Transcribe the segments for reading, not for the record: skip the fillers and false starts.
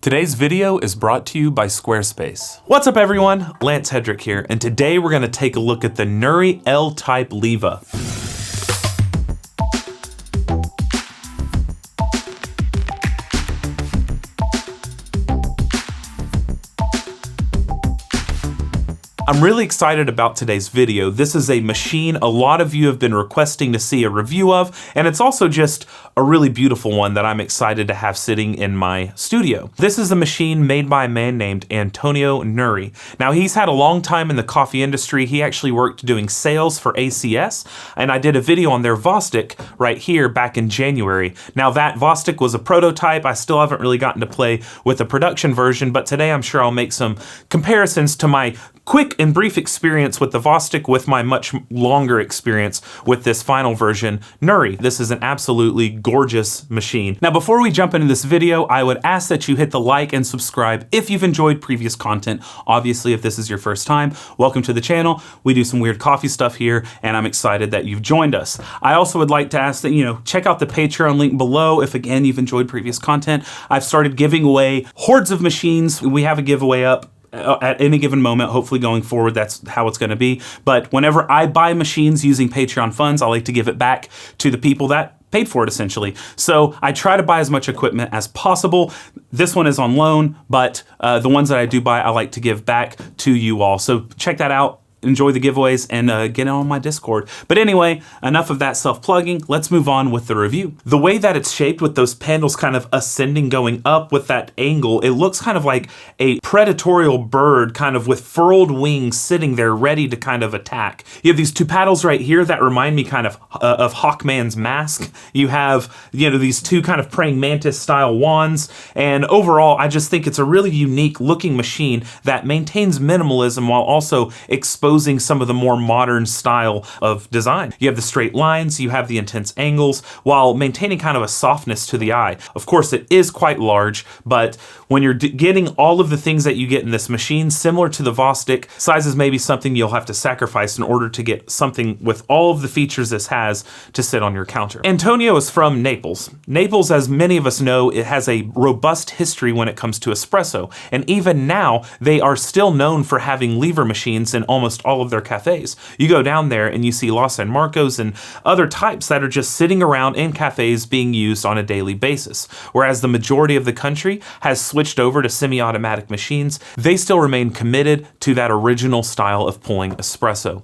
Today's video is brought to you by Squarespace. What's up everyone? Lance Hedrick here, and today we're gonna take a look at the Nurri L-type Leva. I'm really excited about today's video. This is a machine a lot of you have been requesting to see a review of, and it's also just a really beautiful one that I'm excited to have sitting in my studio. This is a machine made by a man named Antonio Nurri. Now, he's had a long time in the coffee industry. He actually worked doing sales for ACS, and I did a video on their vostok right here back in January. Now, that vostok was a prototype. I still haven't really gotten to play with the production version, but today I'm sure I'll make some comparisons to my quick and brief experience with the vostok with my much longer experience with this final version, Nurri. This is an absolutely gorgeous machine. Now, before we jump into this video, I would ask that you hit the like and subscribe if you've enjoyed previous content. Obviously, if this is your first time, welcome to the channel. We do some weird coffee stuff here, and I'm excited that you've joined us. I also would like to ask that, check out the Patreon link below if, again, you've enjoyed previous content. I've started giving away hordes of machines. We have a giveaway up at any given moment. Hopefully going forward, that's how it's going to be. But whenever I buy machines using Patreon funds, I like to give it back to the people that paid for it, essentially. So I try to buy as much equipment as possible. This one is on loan, but the ones that I do buy, I like to give back to you all. So check that out. Enjoy the giveaways and get on my Discord. But anyway, enough of that self-plugging. Let's move on with the review. The way that it's shaped with those panels kind of ascending, going up with that angle, it looks kind of like a predatorial bird kind of with furled wings sitting there ready to kind of attack. You have these two paddles right here that remind me kind of Hawkman's mask. You have, these two kind of praying mantis style wands. And overall, I just think it's a really unique looking machine that maintains minimalism while also exposing some of the more modern style of design. You have the straight lines, you have the intense angles, while maintaining kind of a softness to the eye. Of course, it is quite large, but when you're getting all of the things that you get in this machine, similar to the vostok, size is maybe something you'll have to sacrifice in order to get something with all of the features this has to sit on your counter. Antonio is from Naples. Naples, as many of us know, it has a robust history when it comes to espresso, and even now, they are still known for having lever machines in almost all of their cafes. You go down there and you see Los San Marcos and other types that are just sitting around in cafes being used on a daily basis. Whereas the majority of the country has switched over to semi-automatic machines, they still remain committed to that original style of pulling espresso.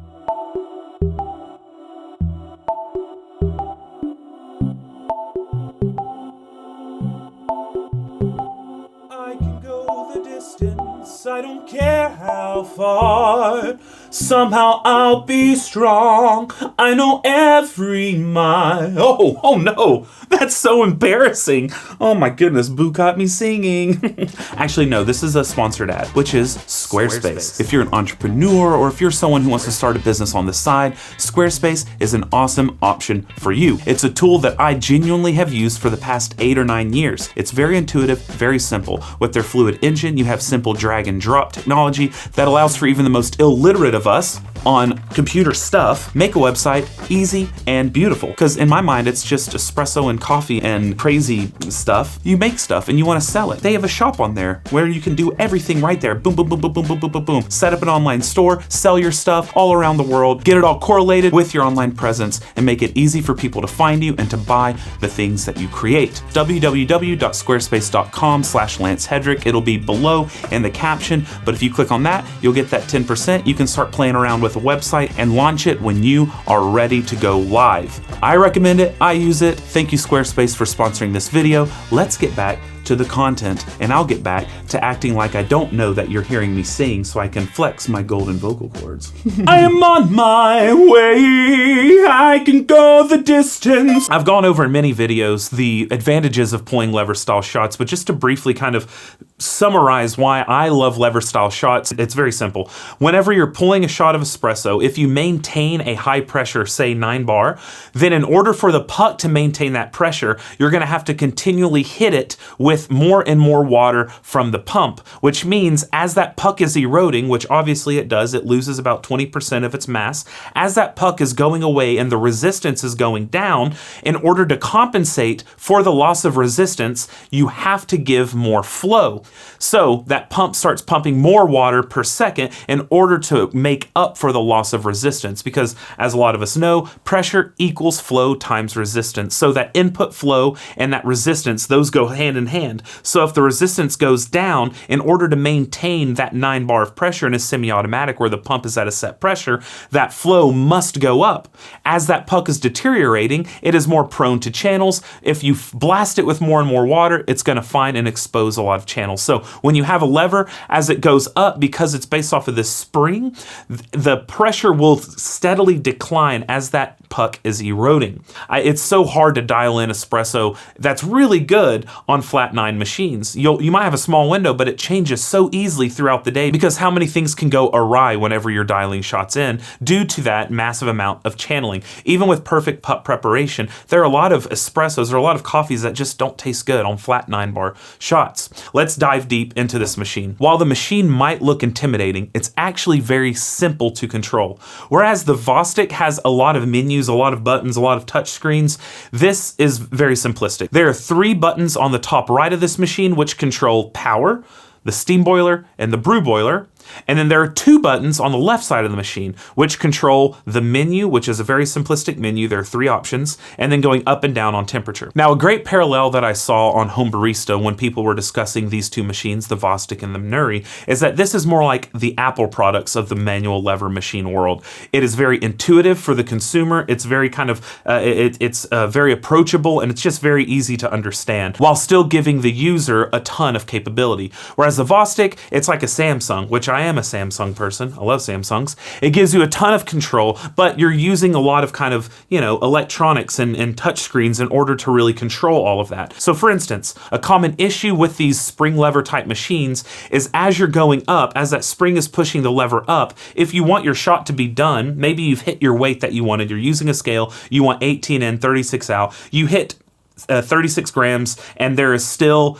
I can go the distance, I don't care how far. Somehow I'll be strong. I know every mile. Oh no, that's so embarrassing. Oh my goodness, Boo caught me singing. Actually, no, this is a sponsored ad, which is Squarespace. If you're an entrepreneur or if you're someone who wants to start a business on the side, Squarespace is an awesome option for you. It's a tool that I genuinely have used for the past 8 or 9 years. It's very intuitive, very simple. With their fluid engine, you have simple drag and drop technology that allows for even the most illiterate of us on computer stuff make a website easy and beautiful. Because in my mind, it's just espresso and coffee and crazy stuff. You make stuff and you want to sell it. They have a shop on there where you can do everything right there. Boom, boom, boom, boom, boom, boom, boom, boom, boom. Set up an online store, sell your stuff all around the world, get it all correlated with your online presence, and make it easy for people to find you and to buy the things that you create. www.squarespace.com/Lance Hedrick. It'll be below in the caption, but if you click on that, you'll get that 10%. You can start playing around with a website and launch it when you are ready to go live. I recommend it. I use it. Thank you, Squarespace, for sponsoring this video. Let's get back to the content, and I'll get back to acting like I don't know that you're hearing me sing so I can flex my golden vocal cords. I am on my way, I can go the distance. I've gone over in many videos the advantages of pulling lever style shots, but just to briefly kind of summarize why I love lever style shots, it's very simple. Whenever you're pulling a shot of espresso, if you maintain a high pressure, say 9 bar, then in order for the puck to maintain that pressure, you're gonna have to continually hit it with with more and more water from the pump, which means as that puck is eroding, which obviously it does, it loses about 20% of its mass. As that puck is going away and the resistance is going down, in order to compensate for the loss of resistance, you have to give more flow. So that pump starts pumping more water per second in order to make up for the loss of resistance, because as a lot of us know, pressure equals flow times resistance. So that input flow and that resistance, those go hand in hand. So if the resistance goes down, in order to maintain that 9 bar of pressure in a semi-automatic where the pump is at a set pressure, that flow must go up. As that puck is deteriorating, it is more prone to channels. If you blast it with more and more water, it's going to find and expose a lot of channels. So when you have a lever, as it goes up, because it's based off of this spring, the pressure will steadily decline as that puck is eroding. It's so hard to dial in espresso that's really good on flat 9 machines. You might have a small window, but it changes so easily throughout the day because how many things can go awry whenever you're dialing shots in due to that massive amount of channeling. Even with perfect puck preparation, there are a lot of espressos or a lot of coffees that just don't taste good on flat 9 bar shots. Let's dive deep into this machine. While the machine might look intimidating, it's actually very simple to control. Whereas the Vostok has a lot of menus, a lot of buttons, a lot of touch screens, this is very simplistic. There are 3 buttons on the top right of this machine which control power, the steam boiler, and the brew boiler. And then there are 2 buttons on the left side of the machine which control the menu, which is a very simplistic menu. There are 3 options, and then going up and down on temperature. Now, a great parallel that I saw on Home Barista when people were discussing these 2 machines, the Vostok and the Nurri, is that this is more like the Apple products of the manual lever machine world. It is very intuitive for the consumer. It's very kind of, it's very approachable, and it's just very easy to understand while still giving the user a ton of capability. Whereas the Vostok, it's like a Samsung, which I am a Samsung person. I love Samsungs. It gives you a ton of control, but you're using a lot of kind of, electronics and touch screens in order to really control all of that. So for instance, a common issue with these spring lever type machines is as you're going up, as that spring is pushing the lever up, if you want your shot to be done, maybe you've hit your weight that you wanted, you're using a scale, you want 18 in, 36 out, you hit 36 grams, and it's still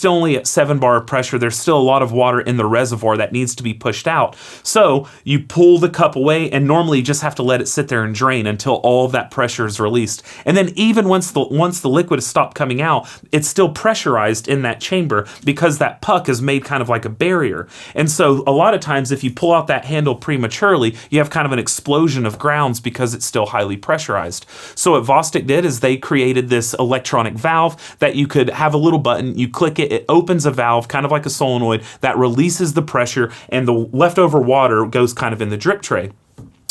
only at 7 bar of pressure. There's still a lot of water in the reservoir that needs to be pushed out. So you pull the cup away, and normally you just have to let it sit there and drain until all of that pressure is released. And then even once the liquid has stopped coming out, it's still pressurized in that chamber because that puck is made kind of like a barrier. And so a lot of times if you pull out that handle prematurely, you have kind of an explosion of grounds because it's still highly pressurized. So what Vostok did is they created this electronic valve that you could have a little button, you click it, it opens a valve kind of like a solenoid that releases the pressure, and the leftover water goes kind of in the drip tray.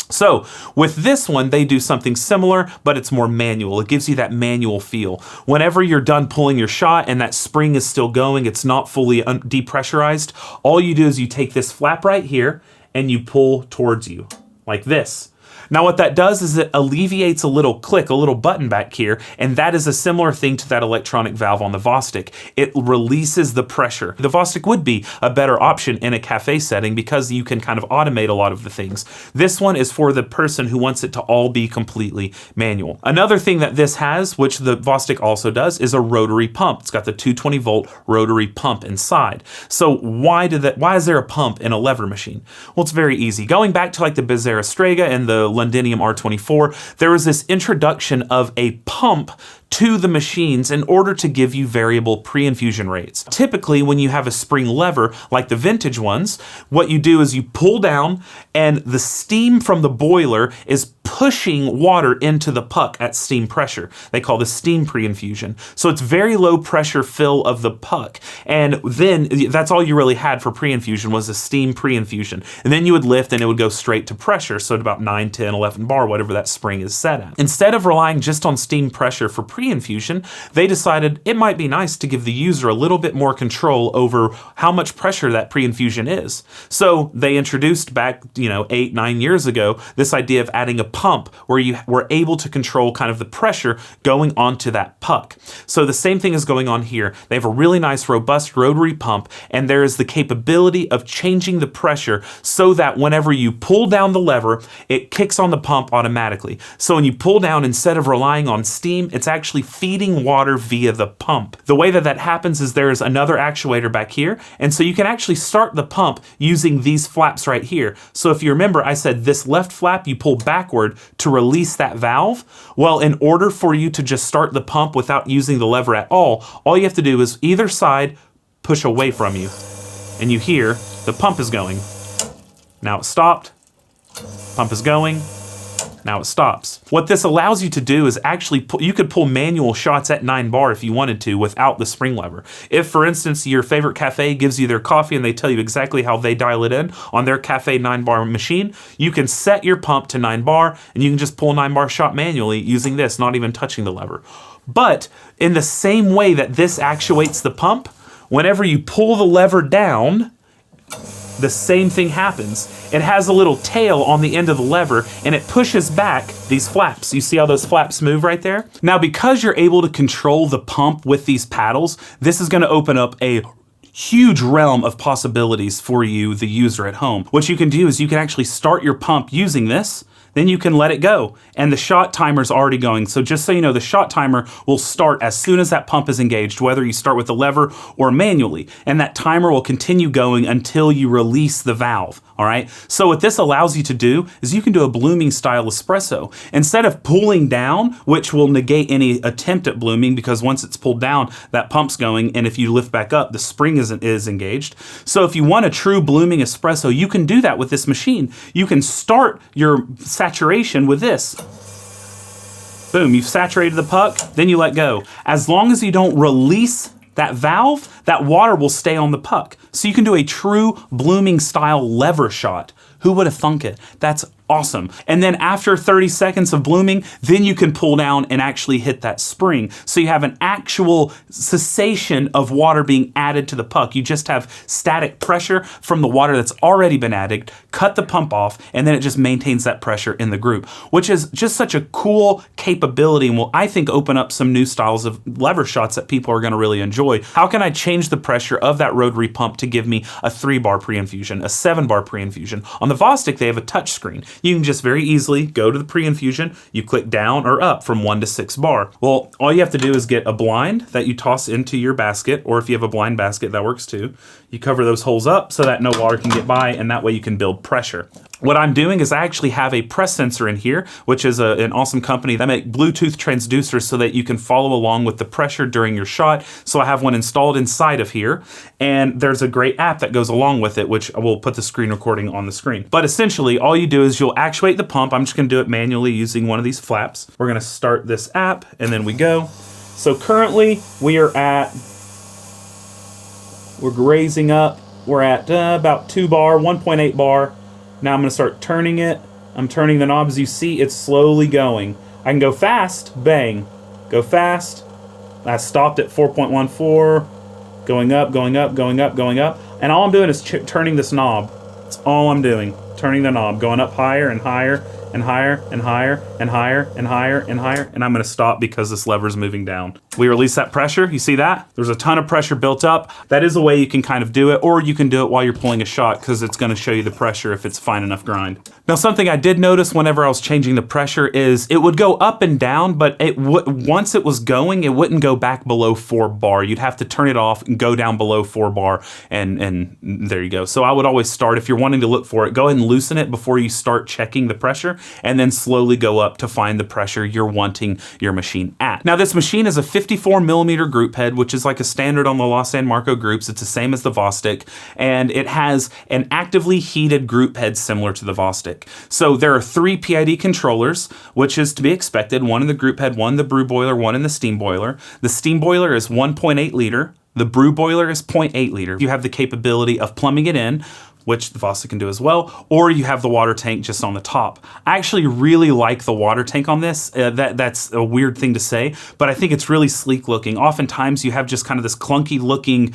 So with this one, they do something similar, but it's more manual. It gives you that manual feel. Whenever you're done pulling your shot and that spring is still going, it's not fully depressurized, all you do is you take this flap right here and you pull towards you like this. Now what that does is it alleviates a little click, a little button back here, and that is a similar thing to that electronic valve on the Vostok. It releases the pressure. The Vostok would be a better option in a cafe setting because you can kind of automate a lot of the things. This one is for the person who wants it to all be completely manual. Another thing that this has, which the Vostok also does, is a rotary pump. It's got the 220 volt rotary pump inside. So why is there a pump in a lever machine? Well, it's very easy. Going back to like the Bizarre Strega and the Londinium R24, there was this introduction of a pump to the machines in order to give you variable pre-infusion rates. Typically, when you have a spring lever, like the vintage ones, what you do is you pull down and the steam from the boiler is pushing water into the puck at steam pressure. They call this steam pre-infusion. So it's very low pressure fill of the puck. And then that's all you really had for pre-infusion was a steam pre-infusion. And then you would lift and it would go straight to pressure. So at about 9, 10, 11 bar, whatever that spring is set at. Instead of relying just on steam pressure for pre-infusion, they decided it might be nice to give the user a little bit more control over how much pressure that pre-infusion is. So they introduced back, 8, 9 years ago, this idea of adding a pump where you were able to control kind of the pressure going onto that puck. So the same thing is going on here. They have a really nice robust rotary pump, and there is the capability of changing the pressure so that whenever you pull down the lever, it kicks kicks on the pump automatically. So when you pull down, instead of relying on steam, it's actually feeding water via the pump. The way that that happens is there's another actuator back here, and so you can actually start the pump using these flaps right here. So if you remember, I said this left flap you pull backward to release that valve. Well, in order for you to just start the pump without using the lever at all you have to do is either side push away from you, and you hear the pump is going. Now it stopped, pump is going, now it stops. What this allows you to do is actually, you could pull manual shots at 9 bar if you wanted to without the spring lever. If, for instance, your favorite cafe gives you their coffee and they tell you exactly how they dial it in on their cafe 9 bar machine, you can set your pump to 9 bar and you can just pull a 9 bar shot manually using this, not even touching the lever. But in the same way that this actuates the pump, whenever you pull the lever down, the same thing happens. It has a little tail on the end of the lever and it pushes back these flaps. You see how those flaps move right there? Now, because you're able to control the pump with these paddles, this is gonna open up a huge realm of possibilities for you, the user at home. What you can do is you can actually start your pump using this, then you can let it go. And the shot timer's already going. So just so you know, the shot timer will start as soon as that pump is engaged, whether you start with the lever or manually. And that timer will continue going until you release the valve, all right? So what this allows you to do is you can do a blooming style espresso. Instead of pulling down, which will negate any attempt at blooming, because once it's pulled down, that pump's going, and if you lift back up, the spring is engaged. So if you want a true blooming espresso, you can do that with this machine. You can start your saturation with this. Boom, you've saturated the puck, then you let go. As long as you don't release that valve, that water will stay on the puck. So you can do a true blooming style lever shot. Who would have thunk it? That's awesome. And then after 30 seconds of blooming, then you can pull down and actually hit that spring. So you have an actual cessation of water being added to the puck. You just have static pressure from the water that's already been added, cut the pump off, and then it just maintains that pressure in the group, which is just such a cool capability and will, I think, open up some new styles of lever shots that people are gonna really enjoy. How can I change the pressure of that rotary pump to give me a 3 bar pre-infusion, a 7 bar pre-infusion? On the vostok, they have a touch screen. You can just very easily go to the pre-infusion, you click down or up from 1 to 6 bar. Well, all you have to do is get a blind that you toss into your basket, or if you have a blind basket, that works too. You cover those holes up so that no water can get by, and that way you can build pressure. What I'm doing is I actually have a press sensor in here, which is an awesome company that make Bluetooth transducers so that you can follow along with the pressure during your shot. So I have one installed inside of here, and there's a great app that goes along with it, which I will put the screen recording on the screen. But essentially, all you do is you'll actuate the pump. I'm just gonna do it manually using one of these flaps. We're gonna start this app, and then we go. So currently, we're grazing up. We're at about 2 bar, 1.8 bar. Now I'm gonna start turning it. I'm turning the knob. As you see, it's slowly going. I can go fast, bang. Go fast. I stopped at 4.14. Going up, going up, going up, going up. And all I'm doing is turning this knob. That's all I'm doing. Turning the knob, going up higher and higher and higher and higher and higher and higher and higher. And I'm gonna stop because this lever is moving down. We release that pressure, you see that? There's a ton of pressure built up. That is a way you can kind of do it, or you can do it while you're pulling a shot because it's gonna show you the pressure if it's fine enough grind. Now, something I did notice whenever I was changing the pressure is it would go up and down, but once it was going, it wouldn't go back below 4 bar. You'd have to turn it off and go down below 4 bar, and there you go. So I would always start, if you're wanting to look for it, go ahead and loosen it before you start checking the pressure, and then slowly go up to find the pressure you're wanting your machine at. Now, this machine is a 54 millimeter group head, which is like a standard on the Los San Marco groups. It's the same as the vostok, and it has an actively heated group head similar to the vostok. So there are 3 PID controllers, which is to be expected. One in the group head, one in the brew boiler, one in the steam boiler. The steam boiler is 1.8 liter. The brew boiler is 0.8 liter. You have the capability of plumbing it in, which the vostok can do as well, or you have the water tank just on the top. I actually really like the water tank on this. That's a weird thing to say, but I think it's really sleek looking. Oftentimes you have just kind of this clunky looking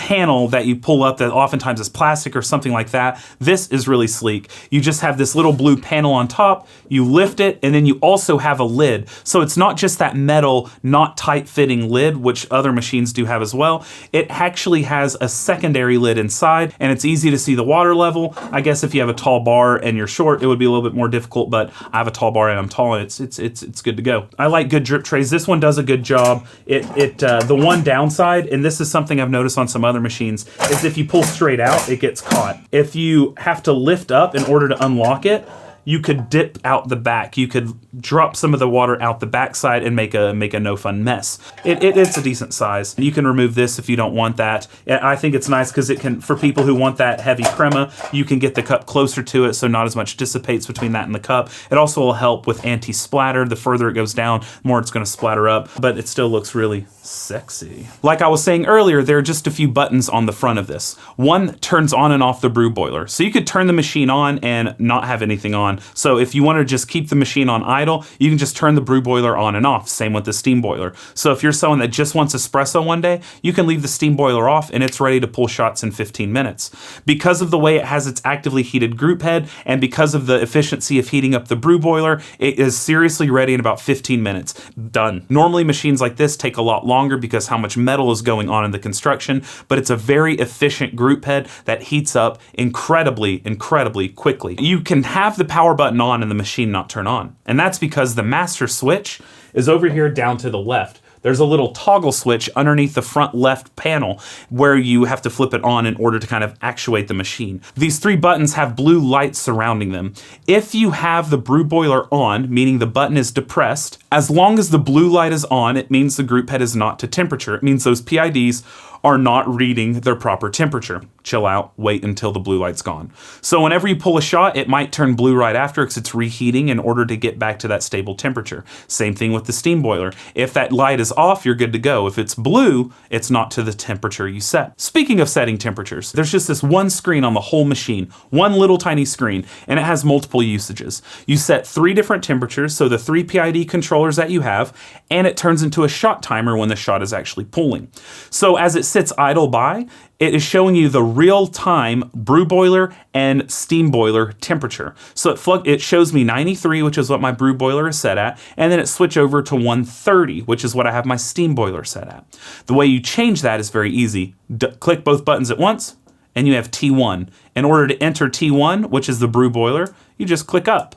panel that you pull up that oftentimes is plastic or something like that. This is really sleek. You just have this little blue panel on top, you lift it, and then you also have a lid. So it's not just that metal, not tight fitting lid, which other machines do have as well. It actually has a secondary lid inside, and it's easy to see the water level. I guess if you have a tall bar and you're short, it would be a little bit more difficult, but I have a tall bar and I'm tall, and it's good to go. I like good drip trays. This one does a good job. The one downside, and this is something I've noticed on some other machines, is if you pull straight out, it gets caught. If you have to lift up in order to unlock it, you could dip out the back. You could drop some of the water out the backside and make a no fun mess. It's a decent size. You can remove this if you don't want that. I think it's nice because it can, for people who want that heavy crema, you can get the cup closer to it so not as much dissipates between that and the cup. It also will help with anti-splatter. The further it goes down, the more it's gonna splatter up, but it still looks really sexy. Like I was saying earlier, there are just a few buttons on the front of this. One turns on and off the brew boiler. So you could turn the machine on and not have anything on. So if you want to just keep the machine on idle, you can just turn the brew boiler on and off. Same with the steam boiler. So if you're someone that just wants espresso one day, you can leave the steam boiler off and it's ready to pull shots in 15 minutes. Because of the way it has its actively heated group head and because of the efficiency of heating up the brew boiler, it is seriously ready in about 15 minutes. Done. Normally machines like this take a lot longer because how much metal is going on in the construction, but it's a very efficient group head that heats up incredibly quickly. You can have the power button on and the machine not turn on. And that's because the master switch is over here down to the left. There's a little toggle switch underneath the front left panel where you have to flip it on in order to kind of actuate the machine. These three buttons have blue lights surrounding them. If you have the brew boiler on, meaning the button is depressed, as long as the blue light is on, it means the group head is not to temperature. It means those PIDs are not reading their proper temperature. Chill out, wait until the blue light's gone. So whenever you pull a shot, it might turn blue right after because it's reheating in order to get back to that stable temperature. Same thing with the steam boiler. If that light is off, you're good to go. If it's blue, it's not to the temperature you set. Speaking of setting temperatures, there's just this one screen on the whole machine, one little tiny screen, and it has multiple usages. You set 3 different temperatures, so the 3 PID controllers that you have, and it turns into a shot timer when the shot is actually pulling. So as it sits idle by, it is showing you the real-time brew boiler and steam boiler temperature. So it shows me 93, which is what my brew boiler is set at, and then it switches over to 130, which is what I have my steam boiler set at. The way you change that is very easy. Click both buttons at once, and you have T1. In order to enter T1, which is the brew boiler, you just click up.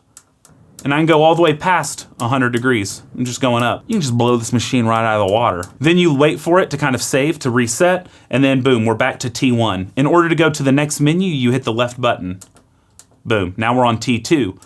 And I can go all the way past 100 degrees. I'm just going up. You can just blow this machine right out of the water. Then you wait for it to kind of save, to reset, and then boom, we're back to T1. In order to go to the next menu, you hit the left button. Boom, now we're on T2.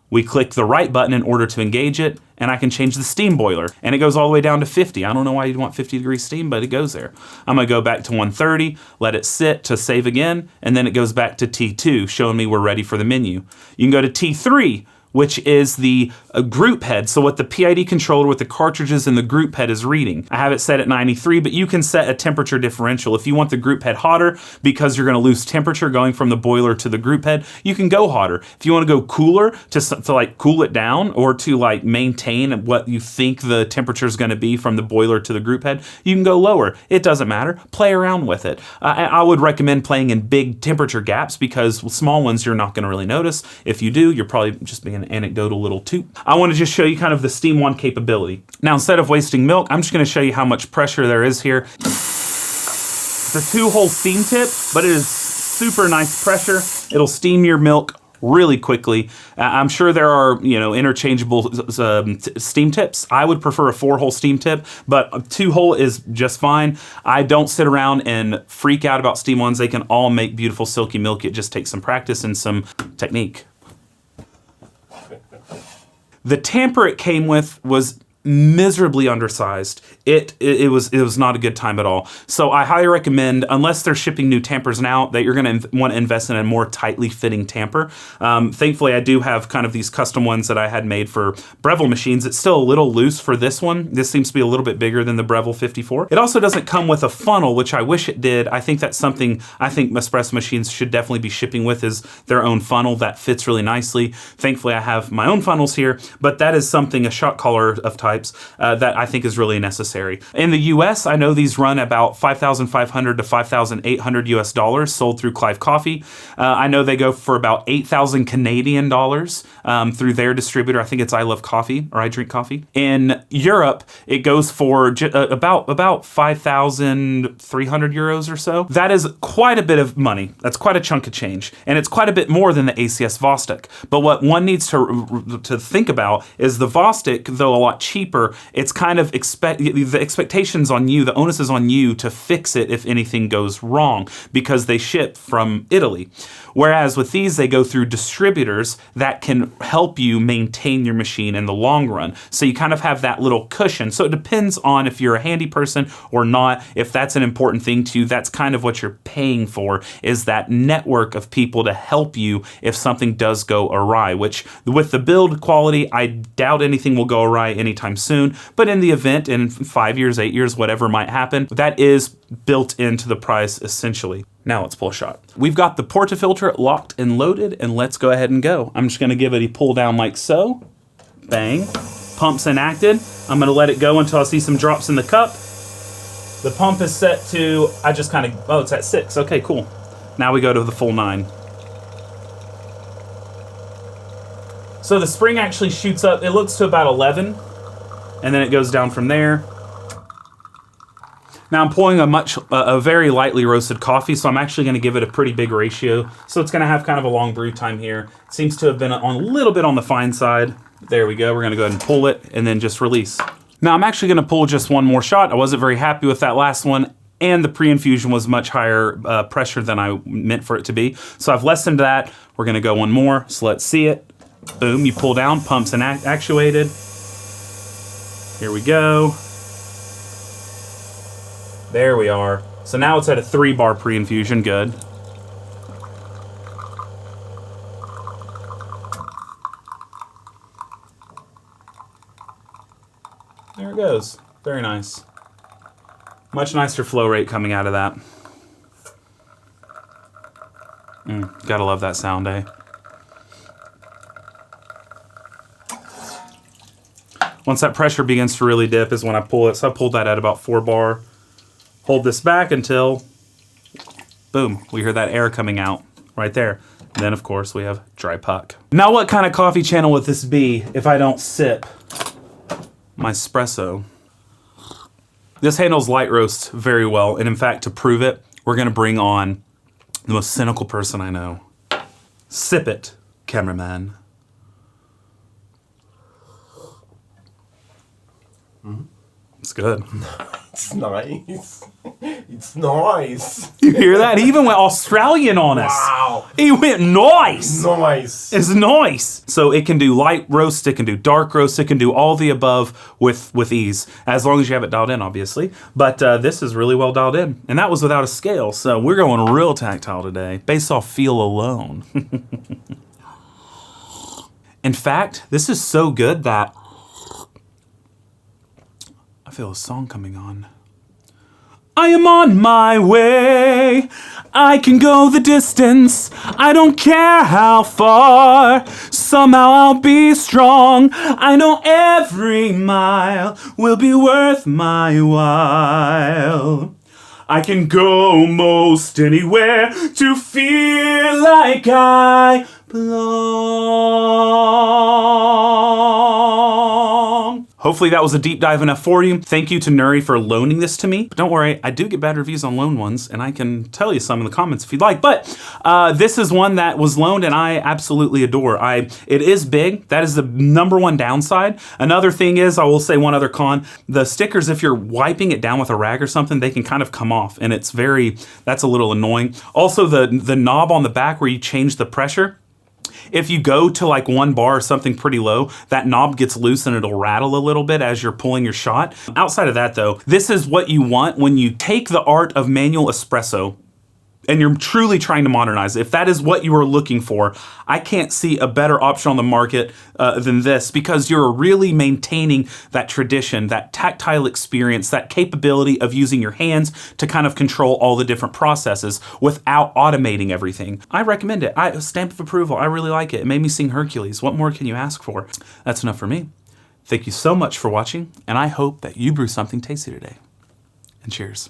We click the right button in order to engage it, and I can change the steam boiler. And it goes all the way down to 50. I don't know why you'd want 50 degree steam, but it goes there. I'm gonna go back to 130, let it sit to save again, and then it goes back to T2, showing me we're ready for the menu. You can go to T3, which is the group head. So what the PID controller with the cartridges and the group head is reading. I have it set at 93, but you can set a temperature differential. If you want the group head hotter because you're gonna lose temperature going from the boiler to the group head, you can go hotter. If you wanna go cooler to like cool it down or to like maintain what you think the temperature is gonna be from the boiler to the group head, you can go lower. It doesn't matter, play around with it. I would recommend playing in big temperature gaps because with small ones, you're not gonna really notice. If you do, you're probably just being an anecdotal little toot. I want to just show you kind of the Steam 1 capability. Now, instead of wasting milk, I'm just going to show you how much pressure there is here. It's a 2-hole steam tip, but it is super nice pressure. It'll steam your milk really quickly. I'm sure there are, interchangeable steam tips. I would prefer a 4-hole steam tip, but a 2-hole is just fine. I don't sit around and freak out about Steam 1s. They can all make beautiful silky milk. It just takes some practice and some technique. The tamper it came with was miserably undersized. It was not a good time at all. So I highly recommend, unless they're shipping new tampers now, that you're going to want to invest in a more tightly fitting tamper. Thankfully, I do have kind of these custom ones that I had made for Breville machines. It's still a little loose for this one. This seems to be a little bit bigger than the Breville 54. It also doesn't come with a funnel, which I wish it did. I think that's something I think espresso machines should definitely be shipping with, is their own funnel that fits really nicely. Thankfully, I have my own funnels here, but that is something, a shot caller of type types that I think is really necessary. In the US, I know these run about $5,500 to $5,800 US sold through Clive Coffee. I know they go for about 8,000 Canadian dollars through their distributor. I think it's I Love Coffee or I Drink Coffee. In Europe, it goes for about 5,300 euros or so. That is quite a bit of money. That's quite a chunk of change. And it's quite a bit more than the ACS vostok. But what one needs to think about is the vostok, though a lot cheaper, it's kind of the expectations on you, the onus is on you to fix it if anything goes wrong because they ship from Italy. Whereas with these, they go through distributors that can help you maintain your machine in the long run. So you kind of have that little cushion. So it depends on if you're a handy person or not. If that's an important thing to you, that's kind of what you're paying for, is that network of people to help you if something does go awry, which with the build quality, I doubt anything will go awry anytime soon. But in the event, in 5 years, 8 years, whatever might happen, that is built into the price essentially. Now let's pull a shot. We've got the portafilter locked and loaded, and let's go ahead and go. I'm just gonna give it a pull down like so. Bang. Pump's enacted. I'm gonna let it go until I see some drops in the cup. The pump is set to, it's at 6. Okay, cool. Now we go to the full 9. So the spring actually shoots up, it looks to about 11, and then it goes down from there. Now I'm pouring a very lightly roasted coffee, so I'm actually going to give it a pretty big ratio. So it's going to have kind of a long brew time here. It seems to have been a little bit on the fine side. There we go. We're going to go ahead and pull it and then just release. Now I'm actually going to pull just one more shot. I wasn't very happy with that last one, and the pre-infusion was much higher pressure than I meant for it to be. So I've lessened that. We're going to go one more. So let's see it. Boom, you pull down, pumps and actuated. Here we go. There we are. So now it's at a 3-bar pre-infusion, good. There it goes. Very nice. Much nicer flow rate coming out of that. Gotta love that sound, eh? Once that pressure begins to really dip is when I pull it. So I pulled that at about 4 bar. Hold this back until, boom, we hear that air coming out right there. And then, of course, we have dry puck. Now, what kind of coffee channel would this be if I don't sip my espresso? This handles light roast very well. And in fact, to prove it, we're going to bring on the most cynical person I know. Sip it, cameraman. It's good. It's nice. It's nice. You hear that? He even went Australian on us. Wow. He went nice. Nice. It's nice. So it can do light roast, it can do dark roast, it can do all the above with ease, as long as you have it dialed in, obviously. But this is really well dialed in. And that was without a scale. So we're going real tactile today, based off feel alone. In fact, this is so good that I feel a song coming on. I am on my way. I can go the distance. I don't care how far. Somehow I'll be strong. I know every mile will be worth my while. I can go most anywhere to feel like I belong. Hopefully that was a deep dive enough for you. Thank you to Nurri for loaning this to me. But don't worry, I do get bad reviews on loan ones, and I can tell you some in the comments if you'd like. But this is one that was loaned and I absolutely adore. It is big. That is the number one downside. Another thing is, I will say one other con, the stickers, if you're wiping it down with a rag or something, they can kind of come off, and that's a little annoying. Also, the knob on the back where you change the pressure, if you go to like 1 bar or something pretty low, that knob gets loose and it'll rattle a little bit as you're pulling your shot. Outside of that though, this is what you want when you take the art of manual espresso and you're truly trying to modernize. If that is what you are looking for, I can't see a better option on the market than this, because you're really maintaining that tradition, that tactile experience, that capability of using your hands to kind of control all the different processes without automating everything. I recommend it. Stamp of approval. I really like it. It made me sing Hercules. What more can you ask for? That's enough for me. Thank you so much for watching, and I hope that you brew something tasty today. And cheers.